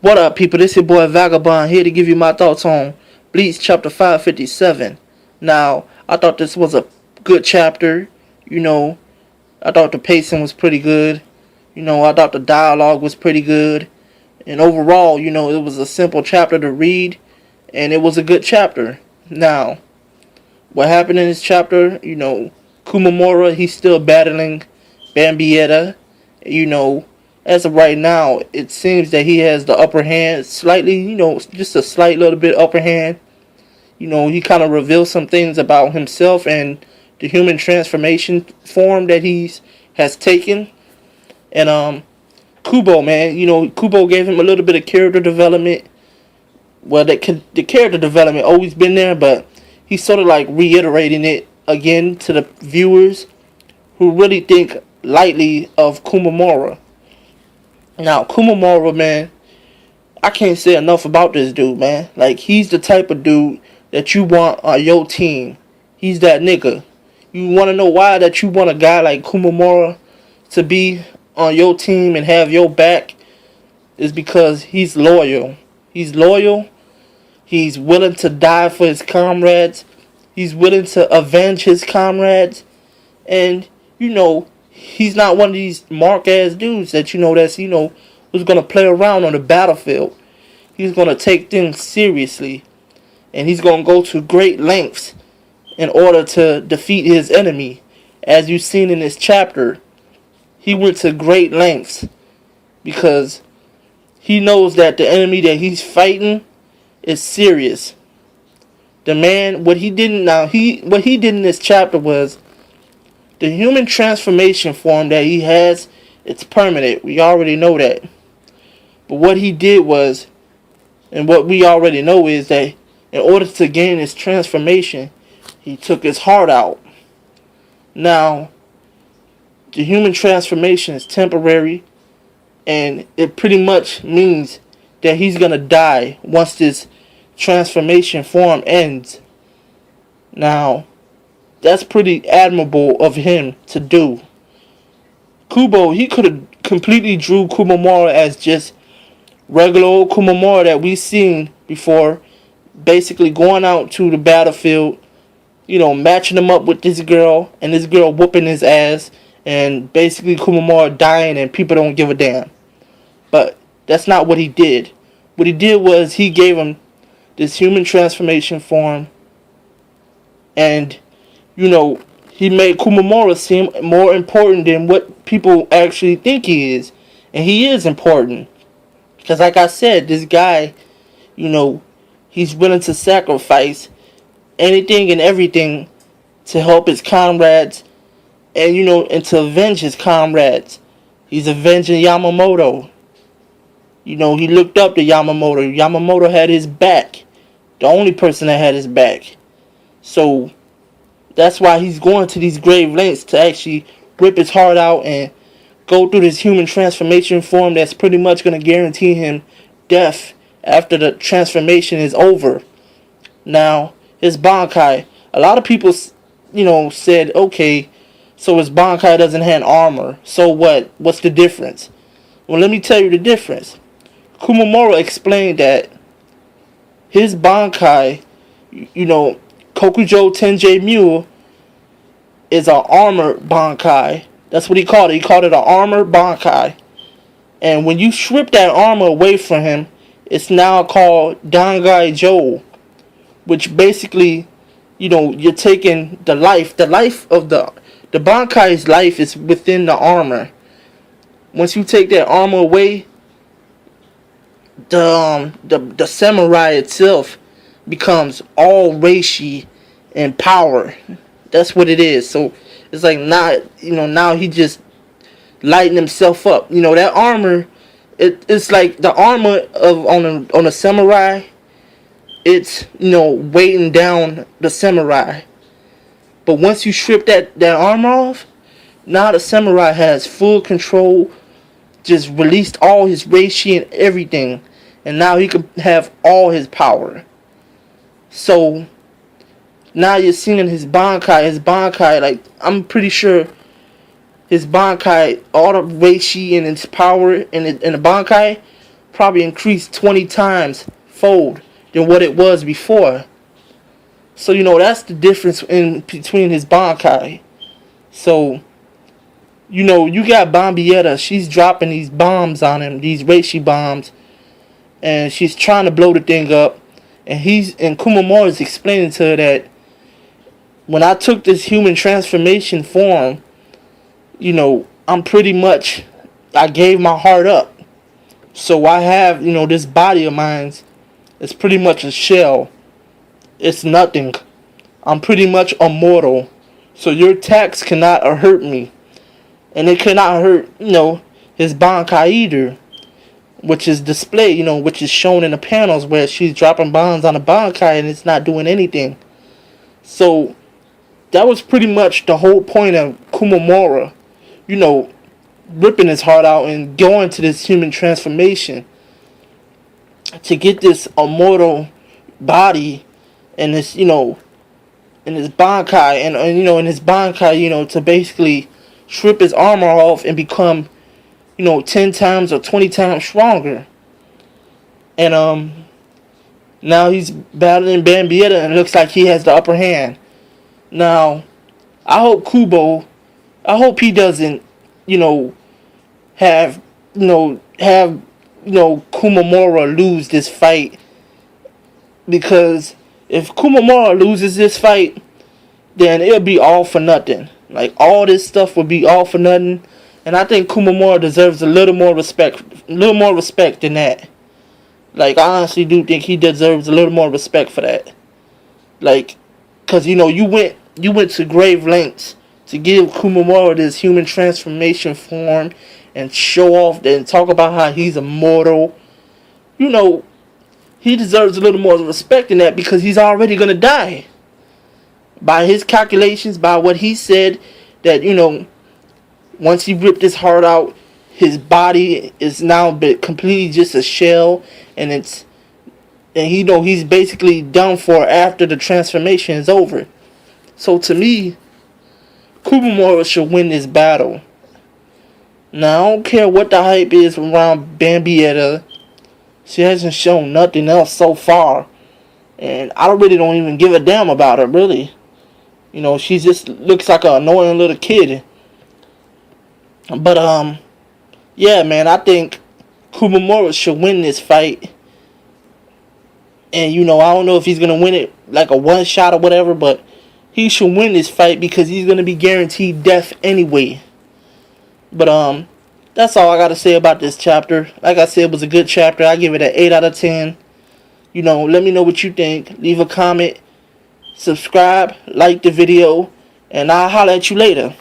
What up, people? This your boy Vagabond here to give you my thoughts on Bleach Chapter 557. Now, I thought this was a good chapter. You know, I thought the pacing was pretty good. I thought the dialogue was pretty good. And overall, it was a simple chapter to read, and it was a good chapter. Now, what happened in this chapter, Komamura, he's still battling Bambietta. As of right now, it seems that he has the upper hand slightly, just a slight little bit upper hand. He kind of reveals some things about himself and the human transformation form that has taken. And Kubo, man, Kubo gave him a little bit of character development. Well, the character development always been there, but he's sort of like reiterating it again to the viewers who really think lightly of Komamura. Now, Komamura, man, I can't say enough about this dude, man. Like, he's the type of dude that you want on your team. He's that nigga. You want to know why that you want a guy like Komamura to be on your team and have your back? Is because he's loyal. He's loyal. He's willing to die for his comrades. He's willing to avenge his comrades. And, he's not one of these mark-ass dudes that, who's going to play around on the battlefield. He's going to take things seriously. And he's going to go to great lengths in order to defeat his enemy. As you've seen in this chapter, he went to great lengths because he knows that the enemy that he's fighting is serious. The man, what he did in this chapter was the human transformation form that he has, it's permanent. We already know that. But what he did was, and what we already know is that in order to gain his transformation, he took his heart out. Now, the human transformation is temporary, and it pretty much means that he's going to die once this transformation form ends. Now, that's pretty admirable of him to do. Kubo, he could have completely drew Komamura as just regular old Komamura that we've seen before, basically going out to the battlefield, matching him up with this girl, and this girl whooping his ass, and basically Komamura dying and people don't give a damn. But that's not what he did. What he did was he gave him this human transformation form, and he made Komamura seem more important than what people actually think he is. And he is important. Because like I said, this guy, he's willing to sacrifice anything and everything to help his comrades and, and to avenge his comrades. He's avenging Yamamoto. He looked up to Yamamoto. Yamamoto had his back. The only person that had his back. So that's why he's going to these grave lengths to actually rip his heart out and go through this human transformation form that's pretty much going to guarantee him death after the transformation is over. Now, his Bankai, a lot of people, said, okay, so his Bankai doesn't have armor. So what? What's the difference? Well, let me tell you the difference. Komamura explained that his Bankai, Kokujo Tenjei Mule, is an armored Bankai. That's what he called it. He called it an armored Bankai. And when you strip that armor away from him, it's now called Dangai Jo, which basically, you're taking the life of the Bankai's life is within the armor. Once you take that armor away, the samurai itself becomes all reishi and power. That's what it is. So it's like now he just lighting himself up. That armor, it's like the armor of on a samurai. It's weighing down the samurai. But once you strip that armor off, now the samurai has full control. Just released all his reishi and everything, and now he can have all his power. So now you're seeing his Bankai, like, I'm pretty sure his Bankai, all the reishi and its power in the Bankai probably increased 20 times fold than what it was before. So, that's the difference in between his Bankai. So, you got Bombietta. She's dropping these bombs on him, these Reishi bombs. And she's trying to blow the thing up. And Komamura is explaining to her that when I took this human transformation form, I'm pretty much, I gave my heart up. So I have, this body of mine. It's pretty much a shell. It's nothing. I'm pretty much immortal. So your attacks cannot hurt me. And it cannot hurt, his Bankai either. Which is displayed, which is shown in the panels where she's dropping bombs on the Bankai and it's not doing anything. So that was pretty much the whole point of Komamura, ripping his heart out and going to this human transformation to get this immortal body and this, in his Bankai and in his Bankai, to basically strip his armor off and become 10 times or 20 times stronger. And now he's battling Bambietta and it looks like he has the upper hand. Now, I hope he doesn't, have Komamura lose this fight. Because if Komamura loses this fight, then it'll be all for nothing. Like, all this stuff will be all for nothing. And I think Komamura deserves a little more respect than that. Like, I honestly do think he deserves a little more respect for that. Like, cause you went to grave lengths to give Komamura this human transformation form and show off and talk about how he's immortal. He deserves a little more respect than that because he's already gonna die. By his calculations, by what he said, that once he ripped his heart out, his body is now completely just a shell, and he's basically done for after the transformation is over. So to me, Komamura should win this battle. Now I don't care what the hype is around Bambietta. She hasn't shown nothing else so far, and I really don't even give a damn about her, really. She just looks like an annoying little kid. But, yeah, man, I think Komamura should win this fight. And, I don't know if he's going to win it like a one shot or whatever, but he should win this fight because he's going to be guaranteed death anyway. But, that's all I got to say about this chapter. Like I said, it was a good chapter. I give it an 8 out of 10. Let me know what you think. Leave a comment, subscribe, like the video, and I'll holler at you later.